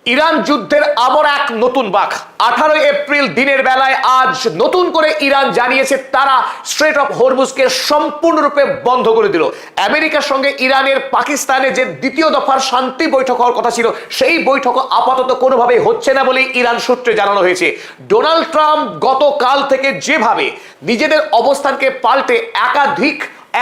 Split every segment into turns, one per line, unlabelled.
Iran যুদ্ধের আবার এক নতুন বাঁক। 18 এপ্রিল দিনের বেলায় আজ নতুন করে ইরান জানিয়েছে তারা স্ট্রেট অফ হরমুজকে সম্পূর্ণরূপে বন্ধ করে দিল। আমেরিকার সঙ্গে ইরানের পাকিস্তানে যে দ্বিতীয় দফার শান্তি বৈঠক হওয়ার কথা ছিল, সেই বৈঠক আপাতত কোনোভাবেই হচ্ছে না বলেই ইরান সূত্রে জানানো হয়েছে। ডোনাল্ড ট্রাম্প গতকাল থেকে যেভাবে নিজেদের অবস্থানকে পাল্টে একাধিক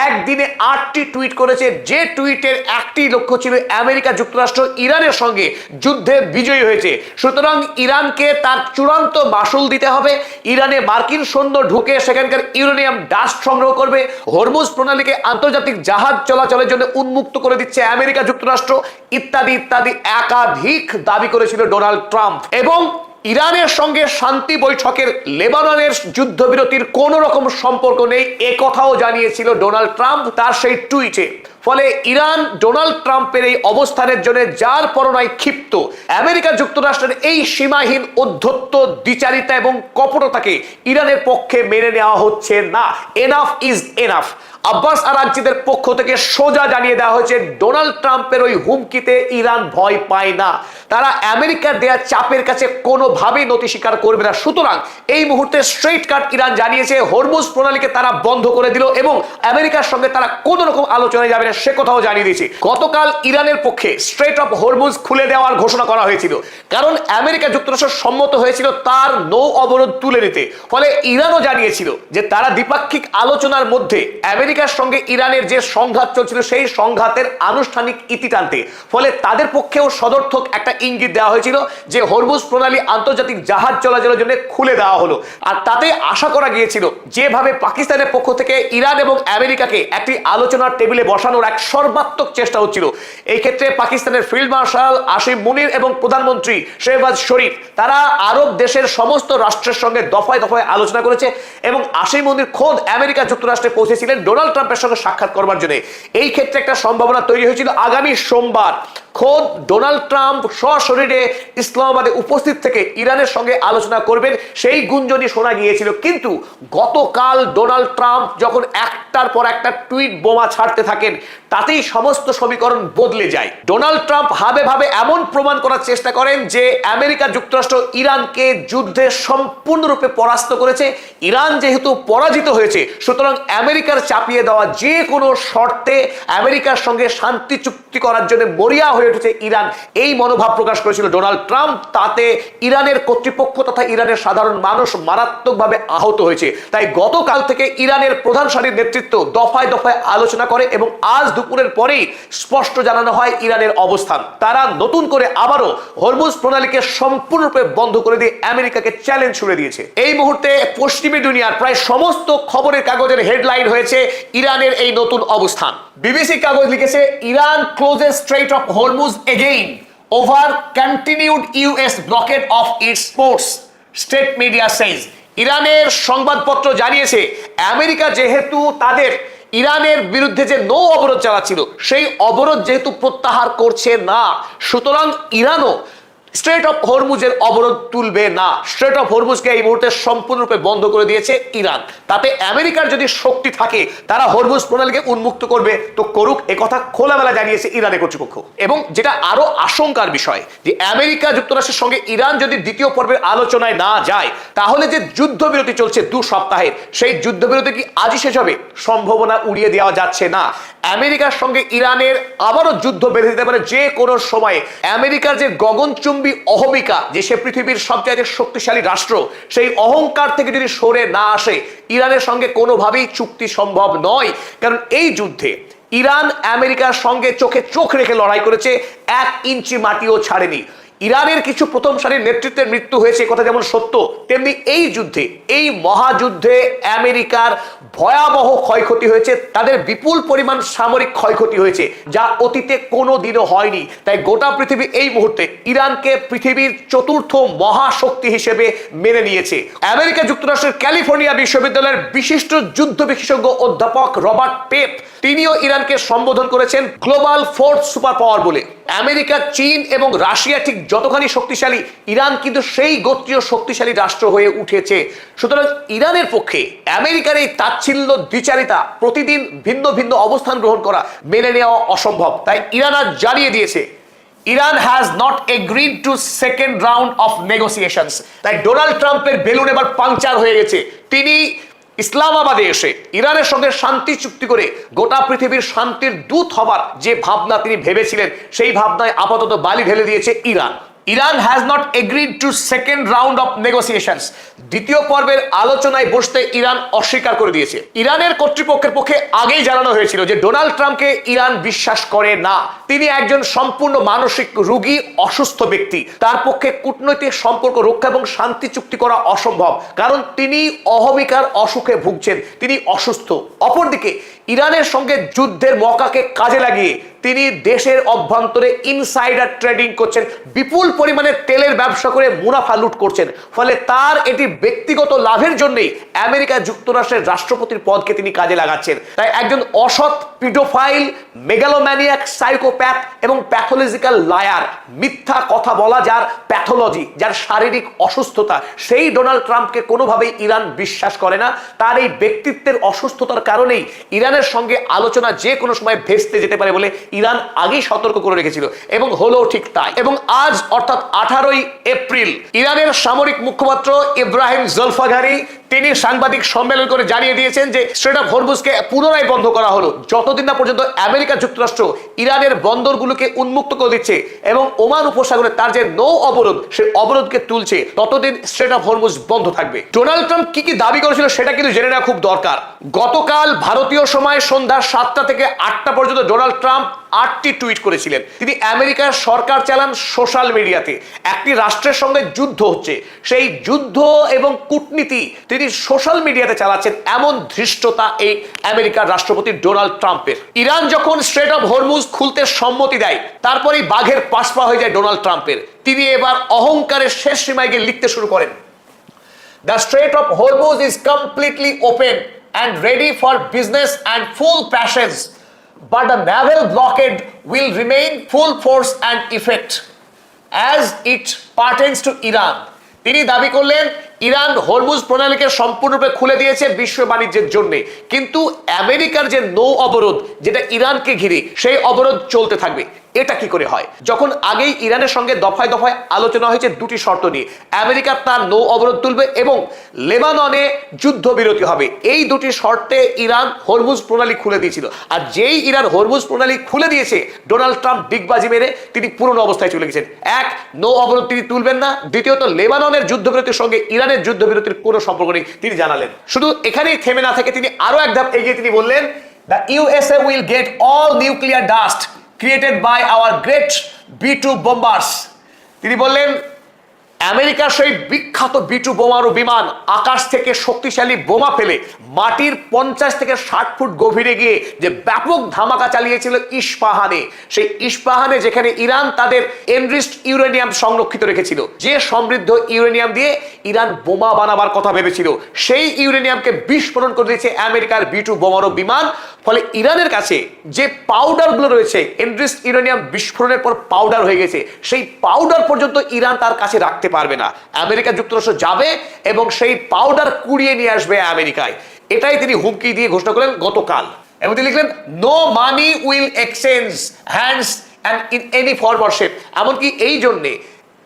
একদিনে 8টি টুইট করেছে, যে টুইটের একটি লক্ষ্য ছিল আমেরিকা যুক্তরাষ্ট্র ইরানের সঙ্গে যুদ্ধে বিজয়ী হয়েছে, সুতরাং ইরানকে তার চূড়ান্ত মাসুল দিতে হবে। ইরানে মার্কিন সৈন্য ঢুকে সেখানকার ইউরেনিয়াম ডাস্ট সংগ্রহ করবে। হরমুজ প্রণালীকে আন্তর্জাতিক জাহাজ চলাচলের জন্য উন্মুক্ত করে দিচ্ছে আমেরিকা যুক্তরাষ্ট্র, ইত্যাদি ইত্যাদি একাধিক দাবি করেছিল ডোনাল্ড ট্রাম্প। এবং ইরানের সঙ্গে শান্তি বৈঠকের লেবাননের যুদ্ধবিরতির কোনো রকম সম্পর্ক নেই এ কথাও জানিয়েছিল ডোনাল্ড ট্রাম্প তার সেই টুইটে। ফলে ইরান ডোনাল্ড ট্রাম্পের এই অবস্থানের জন্য যার পরনায় ক্ষিপ্ত। আমেরিকা যুক্তরাষ্ট্রের এই সীমাহীন অধ্যত্ব, দ্বিচারিতা এবং কপটতাকে ইরানের পক্ষে মেনে নেওয়া হচ্ছে না। Enough is enough. আব্বাস আরাগচিদের পক্ষ থেকে সোজা জানিয়ে দেওয়া হয়েছে ডোনাল্ড ট্রাম্পের ওই হুমকিতে ইরান ভয় পায় না। তারা আমেরিকার দেয়া চাপের কাছে কোনোভাবেই নতি স্বীকার করবে না। সুতরাং এই মুহূর্তে স্ট্রেইট কাট ইরান জানিয়েছে হরমুজ প্রণালীকে তারা বন্ধ করে দিল এবং আমেরিকার সঙ্গে তারা কোনো রকম আলোচনায় যাবে না, সে কথাও জানিয়ে দিয়েছে। গতকাল ইরানের পক্ষে স্ট্রেট অফ হরমুজ খুলে দেওয়ার ঘোষণা করা হয়েছিল, কারণ আমেরিকা যুক্তরাষ্ট্র সম্মত হয়েছিল তার নৌ অবরোধ তুলে নিতে। ফলে ইরানও জানিয়েছিল যে তারা দ্বিপাক্ষিক আলোচনার মধ্যে আমেরিকার সঙ্গে ইরানের যে সংঘাত চলছিল সেই সংঘাতের আনুষ্ঠানিক ইতি টানতে। ফলে তাদের পক্ষেও সদর্থক একটা ইঙ্গিত দেওয়া হয়েছিল যে হরমুজ প্রণালী আন্তর্জাতিক জাহাজ চলাচলের জন্য খুলে দেওয়া হলো। আর তাতে আশা করা গিয়েছিল যেভাবে পাকিস্তানের পক্ষ থেকে ইরান এবং আমেরিকাকে একটি আলোচনার টেবিলে বসানোর এক সর্বাত্মক চেষ্টা হচ্ছিল। এই ক্ষেত্রে পাকিস্তানের ফিল্ড মার্শাল আসিম মুনির এবং প্রধানমন্ত্রী শেহবাজ শরীফ তারা আরব দেশের সমস্ত রাষ্ট্রের সঙ্গে দফায় দফায় আলোচনা করেছে এবং আসিম মুনির খোদ আমেরিকা যুক্তরাষ্ট্রে পৌঁছেছিলেন ডোনাল্ড ট্রাম্পের সঙ্গে সাক্ষাৎ করবার জন্য। এই ক্ষেত্রে একটা সম্ভাবনা তৈরি হয়েছিল আগামী সোমবার খোদ ডোনাল্ড ট্রাম্প সশরীরে ইসলামাবাদে উপস্থিত থেকে ইরানের সঙ্গে আলোচনা করবেন, সেই গুঞ্জনই শোনা গিয়েছিল। কিন্তু গতকাল ডোনাল্ড ট্রাম্প যখন একটার পর একটা টুইট বোমা ছাড়তে থাকেন, তাতেই সমস্ত সমীকরণ বদলে যায়। ডোনাল্ড ট্রাম্প ভাবে ভাবে এমন প্রমাণ করার চেষ্টা করেন যে আমেরিকা যুক্তরাষ্ট্র ইরানকে যুদ্ধে সম্পূর্ণরূপে পরাস্ত করেছে। ইরান যেহেতু পরাজিত হয়েছে, সুতরাং আমেরিকার চাপিয়ে দেওয়া যে কোনো শর্তে আমেরিকার সঙ্গে শান্তি চুক্তি করার জন্য মরিয়া হয়ে উঠেছে ইরান, এই মনোভাব প্রকাশ করেছিল ডোনাল্ড ট্রাম্প। তাতে ইরানের কর্তৃপক্ষ তথা ইরানের সাধারণ মানুষ মারাত্মকভাবে আহত হয়েছে। তাই গতকাল থেকে ইরানের প্রধান সারির নেতৃত্ব দফায় দফায় আলোচনা করে এবং আজ দুপুরের পরেই স্পষ্ট জানানো হয় ইরানের অবস্থান। তারা নতুন করে আবারও হরমুজ প্রণালীকে সম্পূর্ণরূপে বন্ধ করে দিয়ে আমেরিকাকে চ্যালেঞ্জ ছুড়ে দিয়েছে। এই মুহূর্তে পশ্চিমী দুনিয়ার প্রায় সমস্ত খবরের কাগজের হেডলাইন হয়েছে ইরানের এই নতুন অবস্থান। বিবিসি কাগজ লিখেছে Iran closes strait of Hormuz again over continued US blockade of its ports, state media says. ইরানের সংবাদপত্র জানিয়েছে আমেরিকা যেহেতু তাদের ইরানের বিরুদ্ধে যে নৌ অবরোধ চালাচ্ছিল সেই অবরোধ যেহেতু প্রত্যাহার করছে না, সুতরাং ইরানও স্ট্রেট অফ হরমুজের অবরোধ তুলবে না। স্ট্রেট অফ হরমুজকে এই মুহূর্তে সম্পূর্ণরূপে বন্ধ করে দিয়েছে ইরান। তাতে আমেরিকার যদি শক্তি থাকে তারা হরমুজ প্রণালীকে উন্মুক্ত করবে তো করুক, একথা খোলামেলা জানিয়েছে ইরানের কর্তৃপক্ষ। এবং যেটা আরো আশঙ্কার বিষয় যে আমেরিকা যুক্তরাষ্ট্রের সঙ্গে ইরান যদি দ্বিতীয় পর্বের আলোচনায় না যায়, তাহলে যে যুদ্ধবিরতি চলছে 2 সপ্তাহের, সেই যুদ্ধবিরতি কি আজই শেষ হবে? সম্ভাবনা উড়িয়ে দেওয়া যাচ্ছে না। আমেরিকার সঙ্গে ইরানের আবারও যুদ্ধ বেঁধে দিতে পারে যে কোনো সময়ে। আমেরিকার যে গগনচুম্বী অহমিকা যে সে পৃথিবীর সবচেয়ে শক্তিশালী রাষ্ট্র, সেই অহংকার থেকে যদি সরে না আসে, ইরানের সঙ্গে কোনোভাবেই চুক্তি সম্ভব নয়। কারণ এই যুদ্ধে ইরান আমেরিকার সঙ্গে চোখে চোখ রেখে লড়াই করেছে, 1 ইঞ্চি মাটিও ছাড়েনি। ইরানের কিছু প্রথম সারির নেতৃত্বের মৃত্যু হয়েছে, কথা যেমন সত্য, তেমনি এই যুদ্ধে, এই মহাযুদ্ধে আমেরিকার ভয়াবহ ক্ষয়ক্ষতি হয়েছে। তাদের বিপুল পরিমাণ সামরিক ক্ষয়ক্ষতি হয়েছে, যা অতীতে কোনো দিনও হয়নি। তাই গোটা পৃথিবী এই মুহূর্তে ইরানকে পৃথিবীর 4র্থ মহাশক্তি হিসেবে মেনে নিয়েছে। আমেরিকা যুক্তরাষ্ট্রের ক্যালিফোর্নিয়া বিশ্ববিদ্যালয়ের বিশিষ্ট যুদ্ধ বিশেষজ্ঞ অধ্যাপক রবার্ট পেপ তিনিও ইরানকে সম্বোধন করেছেন গ্লোবাল 4th সুপার পাওয়ার বলে। আমেরিকা, চীন এবং রাশিয়া ঠিক যতখানি শক্তিশালী, ইরান কিন্তু সেই গোত্রীয় শক্তিশালী রাষ্ট্র হয়ে উঠেছে। সুতরাং ইরানের পক্ষে আমেরিকার এই তাচ্ছিল্য, দ্বিচারিতা, প্রতিদিন ভিন্ন ভিন্ন অবস্থান গ্রহণ করা মেনে নেওয়া অসম্ভব। তাই ইরান আজ জানিয়ে দিয়েছে Iran has not agreed two second round of negotiations. তাই ডোনাল্ড ট্রাম্পের বেলুন এবার পাংচার হয়ে গেছে। তিনি ইসলামাবাদে এসে ইরানের সঙ্গে শান্তি চুক্তি করে গোটা পৃথিবীর শান্তির দূত হবার যে ভাবনা তিনি ভেবেছিলেন, সেই ভাবনায় আপাতত বালি ঢেলে দিয়েছে Iran. Iran has not agreed two second round of negotiations. দ্বিতীয় পর্বের আলোচনায় বসতে ইরান অস্বীকার করে দিয়েছে। ইরানের কর্তৃপক্ষের পক্ষে আগেই জানানো হয়েছিল যে ডোনাল্ড ট্রাম্পকে ইরান বিশ্বাস করে না। তিনি একজন সম্পূর্ণ মানসিক রোগী, অসুস্থ ব্যক্তি। তার পক্ষে কূটনৈতিক সম্পর্ক রক্ষা এবং শান্তি চুক্তি করা অসম্ভব, কারণ তিনি অহমিকার অসুখে ভুগছেন, তিনি অসুস্থ। অপরদিকে ইরানের সঙ্গে যুদ্ধের মৌকাকে কাজে লাগিয়ে তিনি দেশের অভ্যন্তরে ইনসাইডার ট্রেডিং করছেন, বিপুল পরিমাণে তেলের ব্যবসা করে মুনাফা লুট করছেন। ফলে তার এটি ব্যক্তিগত লাভের জন্যই আমেরিকা যুক্তরাষ্ট্রের রাষ্ট্রপতির পদকে তিনি কাজে লাগাচ্ছেন। তাই একজন অসৎ পিডোফাইল, মেগালোম্যানিয়াক, সাইকোপ্যাথ এবং প্যাথোলজিক্যাল লায়ার, মিথ্যা কথা বলা যার প্যাথোলজি, যার শারীরিক অসুস্থতা, সেই ডোনাল্ড ট্রাম্পকে কোনোভাবেই ইরান বিশ্বাস করে না। তার এই ব্যক্তিত্বের অসুস্থতার কারণেই ইরানের সঙ্গে আলোচনা যে কোনো সময় ভেস্তে যেতে পারে বলে ইরান আগেই সতর্ক করে রেখেছিল, এবং হলো ঠিক তাই। এবং আজ অর্থাৎ 18ই এপ্রিল ইরানের সামরিক মুখপাত্র ইব্রাহিম জলফাঘারি তিনি সাংবাদিক সম্মেলন করে জানিয়ে দিয়েছেন যে স্ট্রেট অফ হরমুজকে পুনরায় বন্ধ করা হলো, যতদিন না পর্যন্ত আমেরিকা যুক্তরাষ্ট্র ইরানের বন্দরগুলোকে উন্মুক্ত করে দিচ্ছে এবং ওমান উপসাগরে তার যে নৌ অবরোধ, সেই অবরোধকে তুলছে, ততদিন স্ট্রেট অফ হরমুজ বন্ধ থাকবে। ডোনাল্ড ট্রাম্প কি কি দাবি করেছিল সেটা কিন্তু জেনে নেওয়া খুব দরকার। গতকাল ভারতীয় সময় সন্ধ্যা 7টা থেকে 8টা পর্যন্ত ডোনাল্ড ট্রাম্প 8টি টুইট করেছিলেন। তিনি আমেরিকার সরকার চালান সোশ্যাল মিডিয়াতে। একটি রাষ্ট্রের সঙ্গে যুদ্ধ হচ্ছে, সেই যুদ্ধ এবং কূটনীতি তিনি সোশ্যাল মিডিয়াতে চালাচ্ছেন, এমন ধৃষ্টতা এই আমেরিকার রাষ্ট্রপতি ডোনাল্ড ট্রাম্পের। ইরান যখন স্ট্রেট অফ হরমুজ খুলতে সম্মতি দেয়, তারপরেই বাঘের পাশপা হয়ে যায় ডোনাল্ড ট্রাম্পের। তিনি এবার অহংকারের শেষ সীমায় গিয়ে লিখতে শুরু করেন, the straight of Hormuz is completely open and ready for business and full passions, but the naval blockade will remain full force and effect as it pertains to Iran. তিনি দাবি করলেন ইরান হরমুজ প্রণালীকে সম্পূর্ণরূপে খুলে দিয়েছে বিশ্ব বাণিজ্যের জন্য, কিন্তু আমেরিকার যে নৌ অবরোধ, যেটা ইরানকে ঘিরে, সেই অবরোধ চলতে থাকবে। এটা কি করে হয়? যখন আগেই ইরানের সঙ্গে দফায় দফায় আলোচনা হয়েছে দুটি শর্ত নিয়ে, আমেরিকা তার নৌ অবরোধ তুলবে এবং লেবাননে যুদ্ধবিরতি হবে, এই দুটি শর্তে ইরান হরমুজ প্রণালী খুলে দিয়েছিল। আর যেই ইরান হরমুজ প্রণালী খুলে দিয়েছে, ডোনাল্ড ট্রাম্প ডিগবাজি মেরে তিনি পুরনো অবস্থায় চলে গেছেন। এক, নৌ অবরোধ তিনি তুলবেন না। দ্বিতীয়ত, লেবাননের যুদ্ধবিরতির সঙ্গে ইরানের যুদ্ধবিরতির কোনো সম্পর্ক নেই, তিনি জানালেন। শুধু এখানেই থেমে না থেকে তিনি আরো এক ধাপ এগিয়ে তিনি বললেন, the USA will get all nuclear dust created by our great B2 bombers. তিনি বললেন আমেরিকার সেই বিখ্যাত B2 বোমারু বিমান আকাশ থেকে শক্তিশালী বোমা ফেলে মাটির 50 থেকে 60 ফুট গভীরে গিয়ে যে ব্যাপক ধামাকা চালিয়েছিল ইস্পাহানে, সেই ইস্পাহানে যেখানে ইরান তাদের এনরিচড ইউরেনিয়াম সংরক্ষিত রেখেছিল, যে সমৃদ্ধ ইউরেনিয়াম দিয়ে ইরান বোমা বানাবার কথা ভেবেছিল, সেই ইউরেনিয়ামকে বিস্ফোরণ করে দিয়েছে আমেরিকার B2 বোমারু বিমান। ফলে ইরানের কাছে যে পাউডারগুলো রয়েছে, এনরিচড ইউরেনিয়াম বিস্ফোরণের পর পাউডার হয়ে গেছে, সেই পাউডার পর্যন্ত ইরান তার কাছে রাখতে পারবে না। আমেরিকা যুক্তরাষ্ট্র যাবে এবং সেই পাউডার কুড়িয়ে নিয়ে আসবে আমেরিকায়। এটাই তিনি হুমকি দিয়ে ঘোষণা করলেন গতকাল। এবং তিনি লিখলেন, no money will exchange hands and in any forwardship. এমনকি এই জন্যে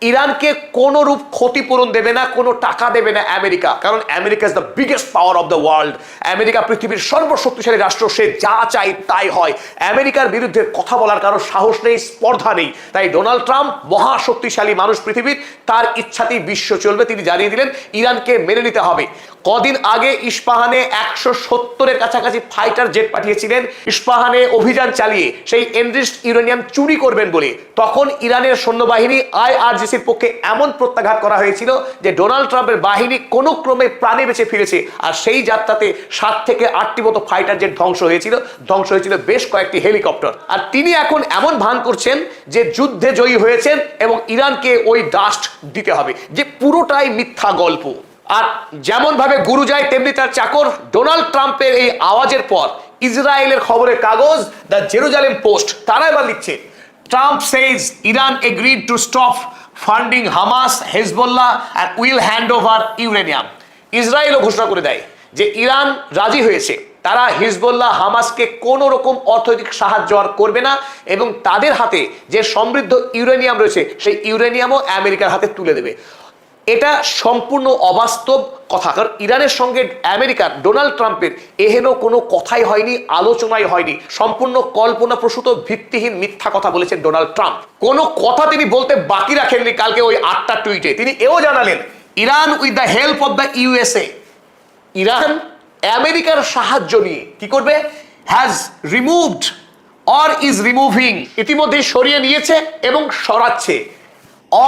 ইরানকে কোনো রূপ ক্ষতিপূরণ দেবে না, কোনো টাকা দেবে না আমেরিকা, কারণ America is the biggest power of the world. America পৃথিবীর সর্বশক্তিশালী রাষ্ট্র, সে যা চাই তাই হয়। আমেরিকার বিরুদ্ধে কথা বলার কারো সাহস নেই, স্পর্ধা নেই। তাই ডোনাল্ড ট্রাম্প মহাশক্তিশালী মানুষ পৃথিবীর, তার ইচ্ছাতেই বিশ্ব চলবে। তিনি জানিয়ে দিলেন ইরানকে মেনে নিতে হবে। কদিন আগে ইস্পাহানে 170-এর কাছাকাছি ফাইটার জেট পাঠিয়েছিলেন ইস্পাহানে অভিযান চালিয়ে সেই এনরিচড ইউরেনিয়াম চুরি করবেন বলে। তখন ইরানের সৈন্যবাহিনী IRGCর পক্ষে এমন প্রত্যাঘাত করা হয়েছিল যে ডোনাল্ড ট্রাম্পের বাহিনী কোনো ক্রমে প্রাণে বেঁচে ফিরেছে। আর সেই যাত্রাতে 7 থেকে 8টি মতো ফাইটার জেট ধ্বংস হয়েছিল বেশ কয়েকটি হেলিকপ্টার। আর তিনি এখন এমন ভান করছেন যে যুদ্ধে জয়ী হয়েছেন এবং ইরানকে ওই ডাস্ট দিতে হবে, যে পুরোটাই মিথ্যা গল্প। আর যেমন ভাবে গুরু যায় তেমনি তার চাকর। ডোনাল্ড ট্রাম্পের এই আওয়াজের পর ইসরায়েলের খবরের কাগজ দ্য জেরুজালেম পোস্ট তারা এবার লিখছে, Trump says Iran agreed to stop funding Hamas, Hezbollah and will hand over uranium. ইসরায়েলও ঘোষণা করে দেয় যে ইরান রাজি হয়েছে তারা হিজবুল্লাহ হামাসকে কোনো রকম অর্থনৈতিক সাহায্য আর করবে না এবং তাদের হাতে যে সমৃদ্ধ ইউরেনিয়াম রয়েছে সেই ইউরেনিয়ামও আমেরিকার হাতে তুলে দেবে। এটা সম্পূর্ণ অবাস্তব কথা, কারণ ইরানের সঙ্গে আমেরিকার ডোনাল্ড ট্রাম্পের এহেন কোনো কথাই হয়নি, আলোচনাই হয়নি, সম্পূর্ণ কল্পনাপ্রসূত ভিত্তিহীন মিথ্যা কথা বলেছেন ডোনাল্ড ট্রাম্প। কোনো কথা তিনি বলতে বাকি রাখেননি। কালকে ওই 8টা টুইটে তিনি এও জানালেন, Iran with the help of the USA, Iran আমেরিকার সাহায্য নিয়ে কি করবে, has removed or is removing, ইতিমধ্যে সরিয়ে নিয়েছে এবং সরাচ্ছে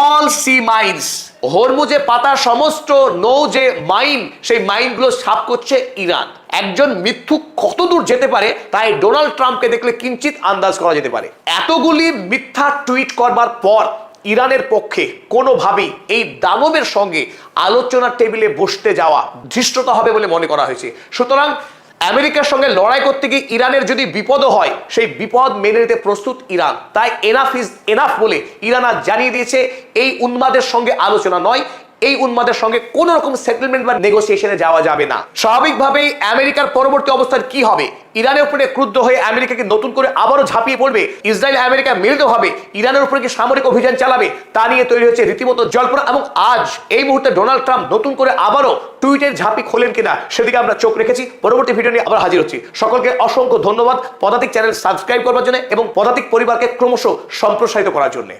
অল সি মাইন্স, হরমুজে পাতা সমস্ত নৌ যে মাইন, সেই মাইনগুলো সাফ করছে ইরান। একজন মিথ্যুক কত দূর যেতে পারে তাই ডোনাল্ড ট্রাম্পকে দেখলে কিঞ্চিত আন্দাজ করা যেতে পারে। এতগুলি মিথ্যা টুইট করবার পর ইরানের পক্ষে কোনোভাবেই এই দানবের সঙ্গে আলোচনার টেবিলে বসতে যাওয়া ধৃষ্টতা হবে বলে মনে করা হয়েছে। সুতরাং আমেরিকার সঙ্গে লড়াই করতে গিয়ে ইরানের যদি বিপদও হয়, সেই বিপদ মেনে নিতে প্রস্তুত ইরান। তাই এনাফ ইজ এনাফ বলে ইরান আজ জানিয়ে দিয়েছে এই উন্মাদের সঙ্গে আলোচনা নয়, এই উন্মাদের সঙ্গে কোন রকম সেটেলমেন্ট বা নেগোসিয়েশনে যাওয়া যাবে না। স্বাভাবিকভাবেই আমেরিকার পরবর্তী অবস্থান কি হবে, ইরানের উপরে ক্রুদ্ধ হয়ে আমেরিকাকে নতুন করে আবারও ঝাঁপিয়ে পড়বে, ইসরায়েল আমেরিকা মিলিতভাবে ইরানের উপরে কি সামরিক অভিযান চালাবে, তা নিয়ে তৈরি হচ্ছে রীতিমতো জল্পনা। এবং আজ এই মুহূর্তে ডোনাল্ড ট্রাম্প নতুন করে আবারও টুইটের ঝাঁপি খোলেন কিনা সেদিকে আমরা চোখ রেখেছি। পরবর্তী ভিডিও নিয়ে আবার হাজির হচ্ছি। সকলকে অসংখ্য ধন্যবাদ পদাতিক চ্যানেল সাবস্ক্রাইব করবার জন্য এবং পদাতিক পরিবারকে ক্রমশ সম্প্রসারিত করার জন্য।